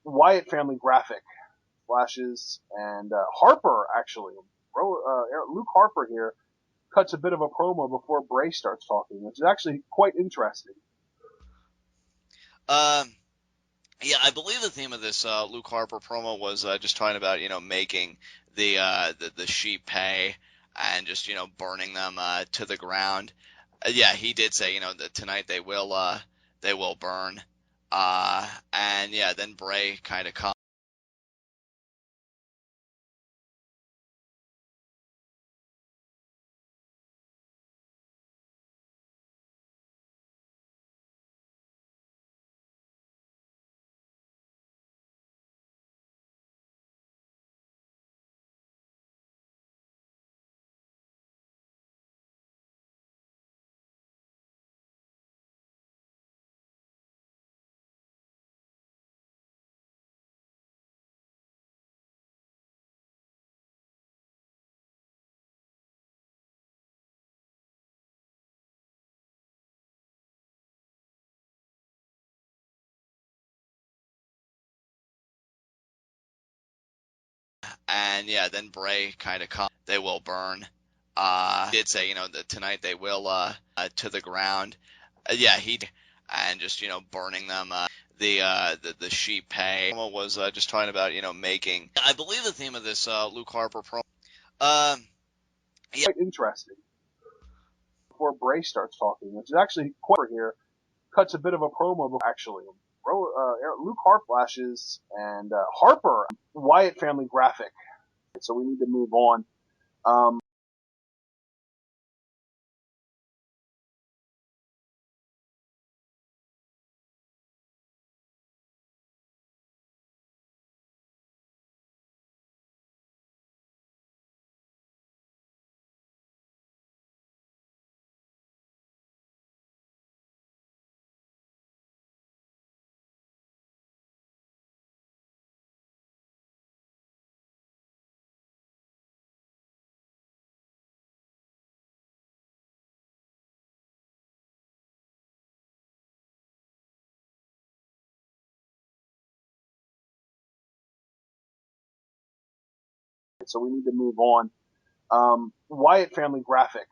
Wyatt family graphic flashes, and Harper actually, Luke Harper here cuts a bit of a promo before Bray starts talking, which is actually quite interesting. Um, yeah, I believe the theme of this Luke Harper promo was just talking about making the sheep pay and just burning them to the ground. Yeah, he did say that tonight they will burn. And yeah, then Bray kind of comes. And yeah, then Bray kind of comes. They will burn. He did say that tonight they will to the ground. Yeah, he and just burning them the sheep pay. Promo was just talking about making. I believe the theme of this Luke Harper promo. Yeah. Quite interesting. Before Bray starts talking, which is actually quite here, cuts a bit of a promo before actually. Luke Harper flashes, and Harper Wyatt family graphic. So we need to move on. Um, so we need to move on. Wyatt family graphic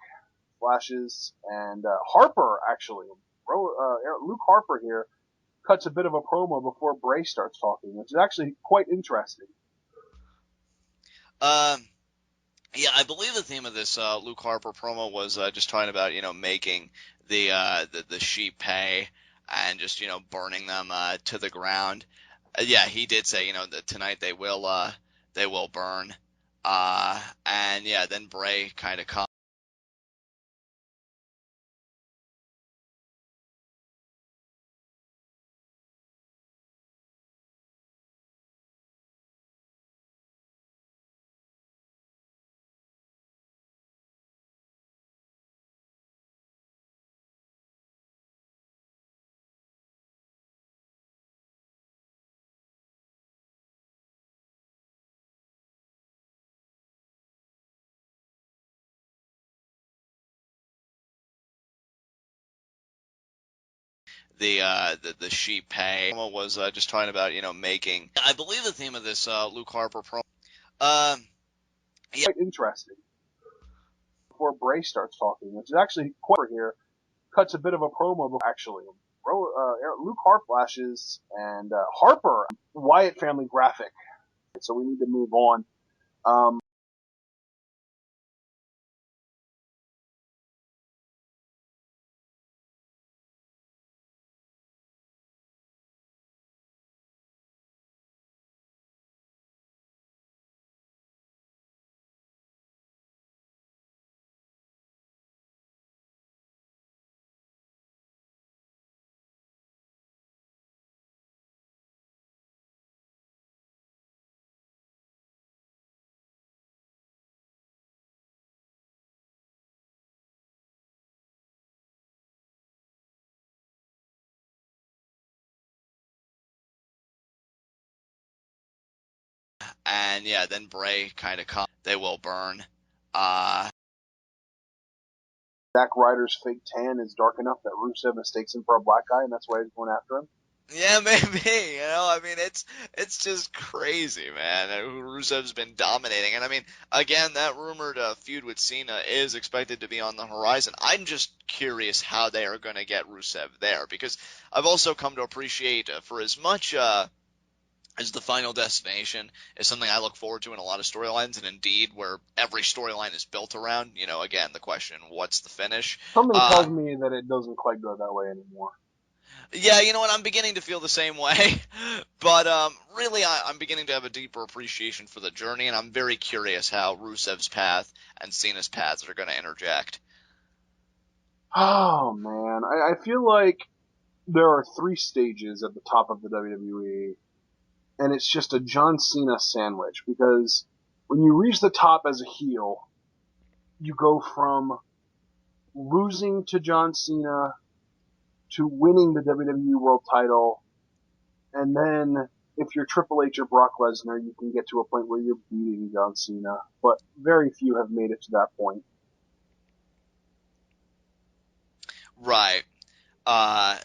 flashes, and Harper actually, Luke Harper here cuts a bit of a promo before Bray starts talking, which is actually quite interesting. Um, yeah, I believe the theme of this Luke Harper promo was just talking about making the sheep pay and just burning them to the ground. Yeah, he did say that tonight they will burn. And yeah, then Bray kind of comes. The sheep pay. Promo was just talking about making. I believe the theme of this Luke Harper promo. Yeah. Quite interesting. Before Bray starts talking, which is actually quite here, cuts a bit of a promo before actually. Luke Harper flashes, and Harper Wyatt family graphic. So we need to move on. Um, And yeah, then Bray kind of comes. They will burn. Uh, Zack Ryder's fake tan is dark enough that Rusev mistakes him for a black guy, and that's why he's going after him. Yeah, maybe. I mean, it's just crazy, man. Rusev's been dominating, and I mean, again, that rumored feud with Cena is expected to be on the horizon. I'm just curious how they are going to get Rusev there, because I've also come to appreciate, for as much as the Final Destination is something I look forward to in a lot of storylines, and indeed, where every storyline is built around, again, the question, what's the finish? Something Uh, tells me that it doesn't quite go that way anymore. Yeah, you know what? I'm beginning to feel the same way, but really, I'm beginning to have a deeper appreciation for the journey, and I'm very curious how Rusev's path and Cena's paths are going to interject. Oh man, I feel like there are three stages at the top of the WWE, and it's just a John Cena sandwich because when you reach the top as a heel, you go from losing to John Cena to winning the WWE World Title, and then if you're Triple H or Brock Lesnar, you can get to a point where you're beating John Cena, but very few have made it to that point. Right. I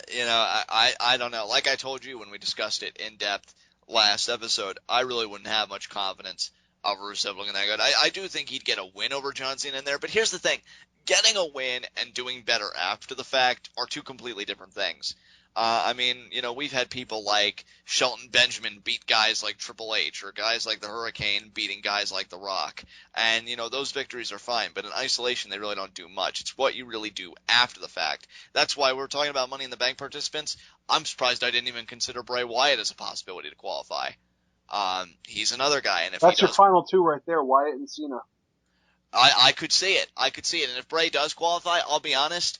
don't know. Like I told you when we discussed it in depth last episode, I really wouldn't have much confidence of Rusev looking that good. I do think he'd get a win over John Cena in there, but here's the thing. Getting a win and doing better after the fact are two completely different things. I mean, we've had people like Shelton Benjamin beat guys like Triple H, or guys like the Hurricane beating guys like The Rock. And, those victories are fine, but in isolation, they really don't do much. It's what you really do after the fact. That's why we're talking about Money in the Bank participants. I'm surprised I didn't even consider Bray Wyatt as a possibility to qualify. He's another guy, and if he That's your does, final two right there, Wyatt and Cena. I could see it. I could see it. And if Bray does qualify, I'll be honest,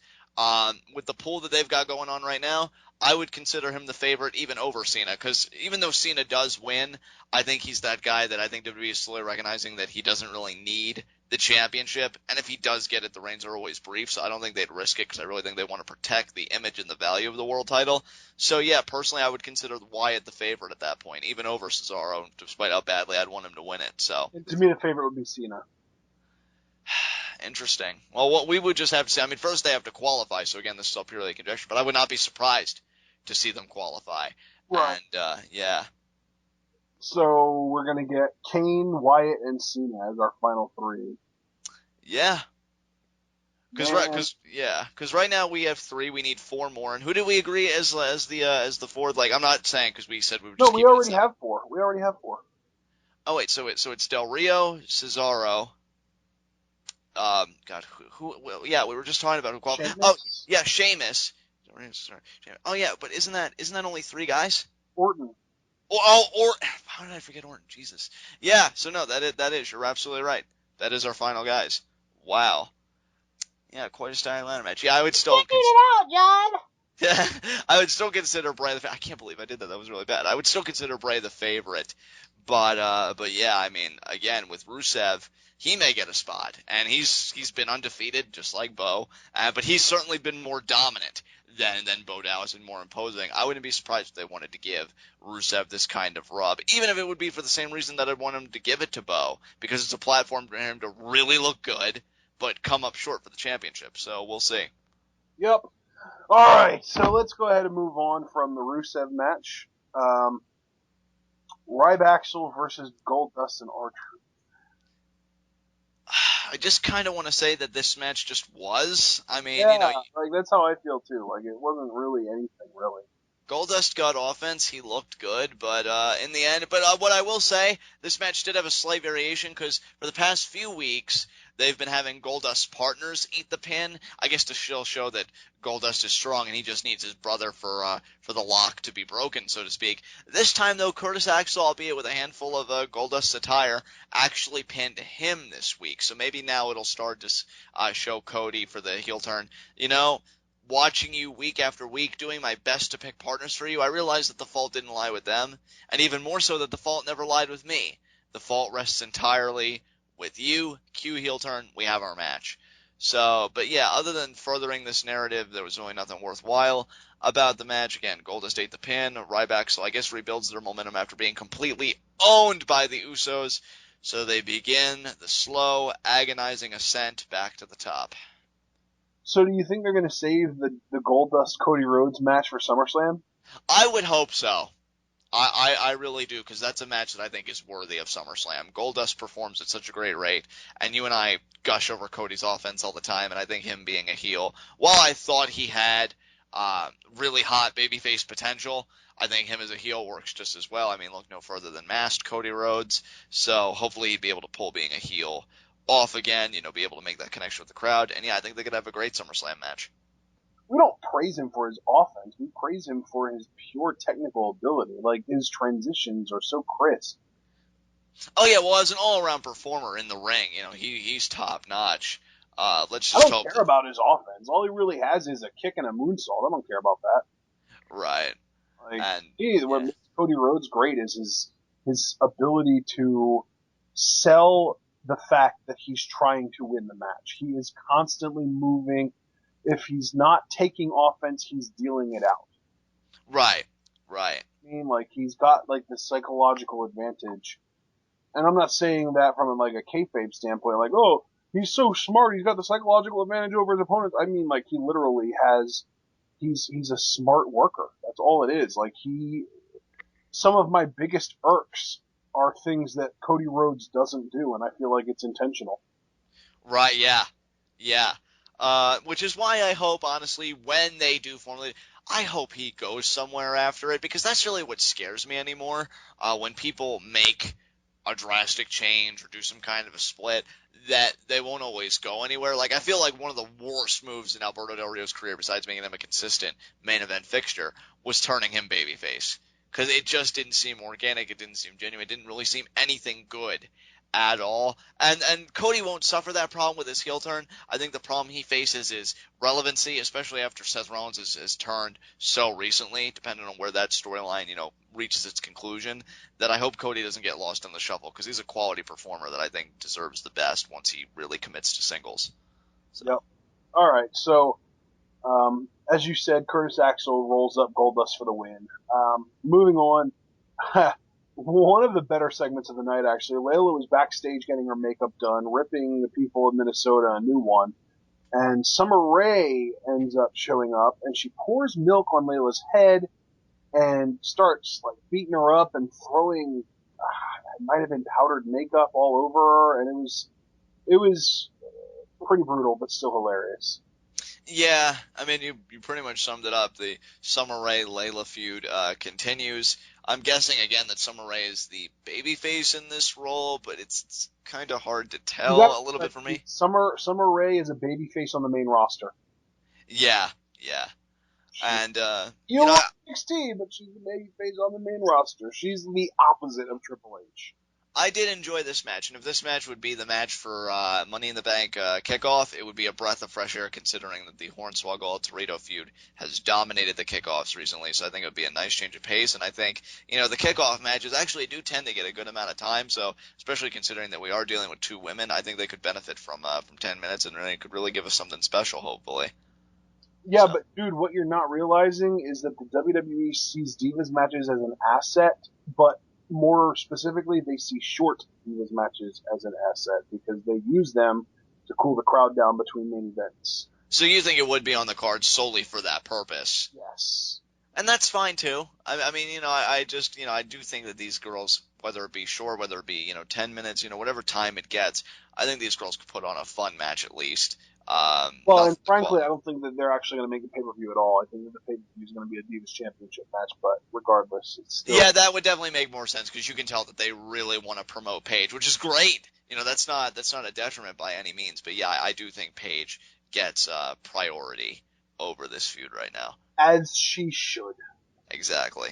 with the pool that they've got going on right now, I would consider him the favorite even over Cena. Because even though Cena does win, I think he's that guy that I think WWE is slowly recognizing that he doesn't really need the championship. And if he does get it, the reigns are always brief. So I don't think they'd risk it because I really think they want to protect the image and the value of the world title. So yeah, personally, I would consider Wyatt the favorite at that point, even over Cesaro, despite how badly I'd want him to win it. So. And to me, the favorite would be Cena. Interesting. Well, what we would just have to say, I mean, first they have to qualify, so again, this is all purely conjecture, but I would not be surprised to see them qualify. Right. And, yeah. So we're gonna get Kane, Wyatt, and Cena as our final three. Yeah. Man, Cause right now we have three, we need four more, and who did we agree as the fourth? Like, I'm not saying, cause we said we would no, just we keep it at already seven. have four. We already have four. Oh wait, so it's Del Rio, Cesaro, God, well, yeah, we were just talking about who qualified. Oh, Sheamus, yeah, Sheamus. Oh yeah, but isn't that only three guys? Orton. Or how did I forget Orton? Jesus. Yeah. So no, that is. You're absolutely right. That is our final guys. Wow. Yeah, quite a styling ladder match. Yeah, I would still. Figured it out, John. I would still consider Bray I can't believe I did that. That was really bad. I would still consider Bray the favorite. But yeah, I mean, again, with Rusev, he may get a spot, and he's been undefeated, just like Bo. But he's certainly been more dominant than Bo Dallas and more imposing. I wouldn't be surprised if they wanted to give Rusev this kind of rub, even if it would be for the same reason that I'd want him to give it to Bo, because it's a platform for him to really look good, but come up short for the championship. So we'll see. Yep. All right, so let's go ahead and move on from the Rusev match. Rybaxel versus Goldust and Archer. I just kind of want to say that this match just was. I mean, Yeah, like that's how I feel too. Like it wasn't really anything, really. Goldust got offense. He looked good, but in the end, but what I will say, this match did have a slight variation because for the past few weeks they've been having Goldust partners eat the pin. I guess to show that Goldust is strong and he just needs his brother for the lock to be broken, so to speak. This time though, Curtis Axel, albeit with a handful of Goldust's attire, actually pinned him this week. So maybe now it'll start to show Cody for the heel turn. Watching you week after week, doing my best to pick partners for you, I realized that the fault didn't lie with them, and even more so that the fault never lied with me. The fault rests entirely with you. Q heel turn, we have our match. So, but yeah, other than furthering this narrative, there was really nothing worthwhile about the match. Again, Goldust ate the pin. Rybaxel, I guess, rebuilds their momentum after being completely owned by the Usos. So they begin the slow, agonizing ascent back to the top. So do you think they're going to save the Goldust Cody Rhodes match for SummerSlam? I would hope so. I really do, because that's a match that I think is worthy of SummerSlam. Goldust performs at such a great rate, and you and I gush over Cody's offense all the time, and I think him being a heel, while I thought he had really hot babyface potential, I think him as a heel works just as well. I mean, look no further than masked Cody Rhodes, so hopefully he'd be able to pull being a heel off again, be able to make that connection with the crowd, and yeah, I think they could have a great SummerSlam match. We don't praise him for his offense. We praise him for his pure technical ability. Like, his transitions are so crisp. Oh yeah, well, as an all-around performer in the ring, he's top notch. Let's I just don't hope care that. about his offense. All he really has is a kick and a moonsault. I don't care about that. Right. Like, And what yeah, makes Cody Rhodes great is his ability to sell the fact that he's trying to win the match. He is constantly moving. If he's not taking offense, he's dealing it out. right, right. I mean, like, he's got like the psychological advantage. And I'm not saying that from like a kayfabe standpoint, like, oh, he's so smart, he's got the psychological advantage over his opponents. I mean, like, he literally has, he's a smart worker. That's all it is. Like, some of my biggest irks are things that Cody Rhodes doesn't do, and I feel like it's intentional. Right, yeah. Yeah. Which is why I hope, honestly, when they do formally, I hope he goes somewhere after it, because that's really what scares me anymore. When people make a drastic change or do some kind of a split, that they won't always go anywhere. Like, I feel like one of the worst moves in Alberto Del Rio's career, besides making him a consistent main event fixture, was turning him babyface. Because it just didn't seem organic, it didn't seem genuine, it didn't really seem anything good at all. And Cody won't suffer that problem with his heel turn. I think the problem he faces is relevancy, especially after Seth Rollins has turned so recently, depending on where that storyline, reaches its conclusion, that I hope Cody doesn't get lost in the shuffle, because he's a quality performer that I think deserves the best once he really commits to singles. So. Yep. All right. So, as you said, Curtis Axel rolls up Goldust for the win. Moving on. One of the better segments of the night, actually. Layla was backstage getting her makeup done, ripping the people of Minnesota a new one. And Summer Rae ends up showing up, and she pours milk on Layla's head and starts like beating her up and throwing, it might have been powdered makeup all over her, and it was pretty brutal, but still hilarious. Yeah, I mean, you pretty much summed it up. The Summer Rae Layla feud continues. I'm guessing again that Summer Rae is the babyface in this role, but it's kind of hard to You got tell a little bit for me. Summer Rae is a babyface on the main roster. Yeah, yeah, She's and heel on NXT, but she's a babyface on the main roster. She's the opposite of Triple H. I did enjoy this match, and if this match would be the match for Money in the Bank kickoff, it would be a breath of fresh air, considering that the Hornswoggle Torito feud has dominated the kickoffs recently. So I think it would be a nice change of pace, and I think the kickoff matches actually do tend to get a good amount of time. So especially considering that we are dealing with two women, I think they could benefit from 10 minutes, and it could really give us something special, hopefully. Yeah, So. but dude, what you're not realizing is that the WWE sees Divas matches as an asset, but more specifically, they see short Divas matches as an asset because they use them to cool the crowd down between main events. So you think it would be on the card solely for that purpose? Yes. And that's fine too. I mean, I just, I do think that these girls, whether it be short, whether it be, 10 minutes, whatever time it gets, I think these girls could put on a fun match at least. Well, and Nothing. frankly, I don't think that they're actually going to make a pay-per-view at all. I think that the pay-per-view is going to be a Divas Championship match, but regardless, it's still... Yeah, that would definitely make more sense, because you can tell that they really want to promote Paige, which is great. That's not a detriment by any means. But yeah, I do think Paige gets priority over this feud right now. As she should. Exactly.